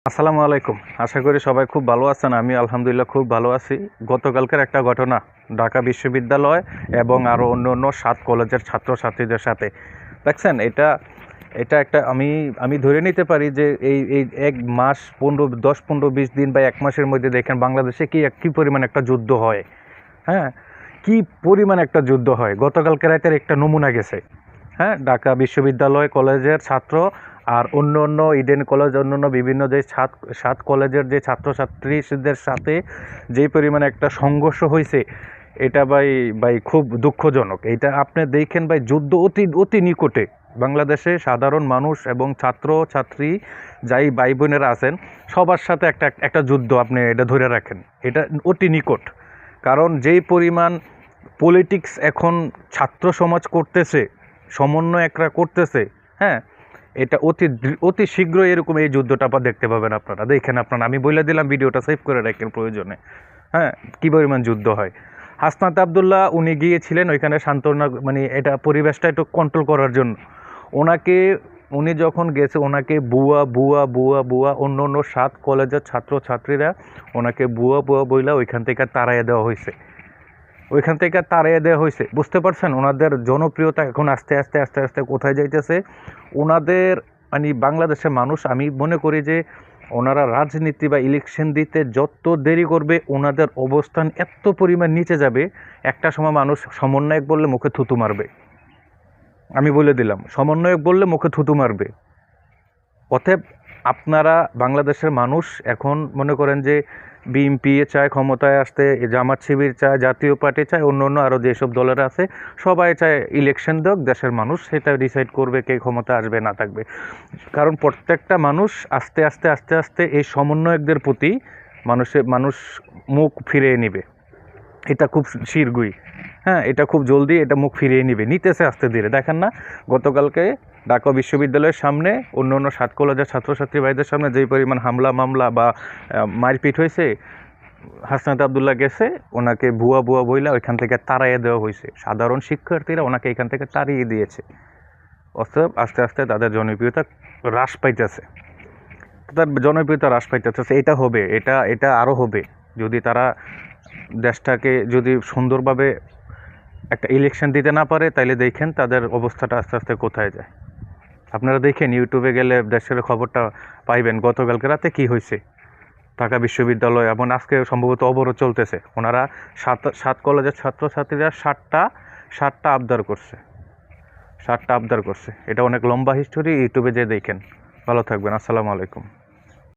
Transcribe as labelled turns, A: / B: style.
A: আসসালামু আলাইকুম। আশা করি সবাই খুব ভালো আছেন। আমি আলহামদুলিল্লাহ খুব ভালো আছি। গতকালকের একটা ঘটনা ঢাকা বিশ্ববিদ্যালয় এবং আরও অন্য অন্য 7 কলেজের ছাত্রছাত্রীদের সাথে দেখছেন। এটা এটা একটা আমি আমি ধরে নিতে পারি যে এই এই 1 মাস 10, 15, 20 দিন বা 1 মাসের মধ্যে দেখেন বাংলাদেশে কি পরিমাণ একটা যুদ্ধ হয়। হ্যাঁ, কি পরিমাণ একটা যুদ্ধ হয়। গতকালকে রাতের একটা নমুনা গেছে। হ্যাঁ, ঢাকা বিশ্ববিদ্যালয় কলেজের ছাত্র আর অন্য অন্য ইডেন কলেজ, অন্য অন্য বিভিন্ন যে সাত কলেজের যে ছাত্রছাত্রীদের সাথে যেই পরিমাণে একটা সংঘর্ষ হয়েছে, এটা ভাই ভাই খুব দুঃখজনক। এটা আপনি দেখেন ভাই, যুদ্ধ অতি অতি নিকটে। বাংলাদেশে সাধারণ মানুষ এবং ছাত্র ছাত্রী যাই ভাই বোনেরা আছেন, সবার সাথে একটা একটা যুদ্ধ আপনি এটা ধরে রাখেন। এটা অতি নিকট। কারণ যেই পরিমাণ পলিটিক্স এখন ছাত্র সমাজ করতেছে, সমন্বয়করা করতেছে, হ্যাঁ, এটা অতি শীঘ্রই এরকম এই যুদ্ধটা আবার দেখতে পাবেন। আপনারা দেখেন, আমি বলে দিলাম, ভিডিওটা সেভ করে রাখেন প্রয়োজনে। হ্যাঁ, কী পরিমাণ যুদ্ধ হয়। হাসনাত আবদুল্লাহ উনি গিয়েছিলেন ওইখানে সান্ত্বনা, মানে এটা পরিবেশটা একটু কন্ট্রোল করার জন্য। উনি যখন গেছে, ওনাকে বুয়া বুয়া বুয়া বুয়া অন্য অন্য 7 কলেজের ছাত্রছাত্রীরা ওনাকে বুয়া বুয়া বইলা ওইখান থেকে তাড়াইয়া দেওয়া হয়েছে। বুঝতে পারছেন ওনাদের জনপ্রিয়তা এখন আস্তে আস্তে আস্তে আস্তে কোথায় যাইতেছে। ওনাদের মানে বাংলাদেশের মানুষ, আমি মনে করি যে ওনারা রাজনীতি বা ইলেকশন দিতে যত দেরি করবে, ওনাদের অবস্থান এত পরিমাণ নিচে যাবে। একটা সময় মানুষ সমন্বয়ক বললে মুখে থুতু মারবে। আমি বলে দিলাম, সমন্বয়ক বললে মুখে থুতু মারবে। অতএব আপনারা, বাংলাদেশের মানুষ এখন মনে করেন যে বিএনপি চায় ক্ষমতায় আসতে, জামাত শিবির চায়, জাতীয় পার্টি চায়, অন্য অন্য আরও যেসব দলের আছে সবাই চায় ইলেকশন দেখ, দেশের মানুষ সেটা ডিসাইড করবে কে ক্ষমতা আসবে না থাকবে। কারণ প্রত্যেকটা মানুষ আস্তে আস্তে আস্তে আস্তে এই সমন্বয়কদের প্রতি মানুষ মুখ ফিরিয়ে নেবে। এটা খুব শীঘ্রই, হ্যাঁ, এটা খুব জলদি এটা মুখ ফিরিয়ে নিতেছে আস্তে ধীরে। দেখেন না, গতকালকে ঢাকা বিশ্ববিদ্যালয়ের সামনে অন্য অন্য 7 কলেজের ছাত্রছাত্রী ভাইদের সামনে যেই পরিমাণ হামলা মামলা বা মারপিট হয়েছে, হাসনাত আবদুল্লাহ গেছে, ওনাকে ভুয়া ভুয়া বইলা ওইখান থেকে তাড়াইয়ে দেওয়া হয়েছে। সাধারণ শিক্ষার্থীরা ওনাকে এখান থেকে তাড়িয়ে দিয়েছে। অতএব আস্তে আস্তে তাদের জনপ্রিয়তা হ্রাস পাইতেছে। এটা হবে, এটা আরও হবে যদি তারা দেশটাকে যদি সুন্দরভাবে একটা ইলেকশন দিতে না পারে। তাইলে দেখেন তাদের অবস্থাটা আস্তে আস্তে কোথায় যায়। আপনারা দেখেন, ইউটিউবে গেলে দেশের খবরটা পাইবেন গতকালকে রাতে কি হয়েছে ঢাকা বিশ্ববিদ্যালয়। এবং আজকে সম্ভবত অবরোধ চলতেছে। ওনারা সাত কলেজের ছাত্রছাত্রীরা সাতটা আবদার করছে। এটা অনেক লম্বা হিস্টোরি, ইউটিউবে যেয়ে দেখেন। ভালো থাকবেন। আসসালামু আলাইকুম।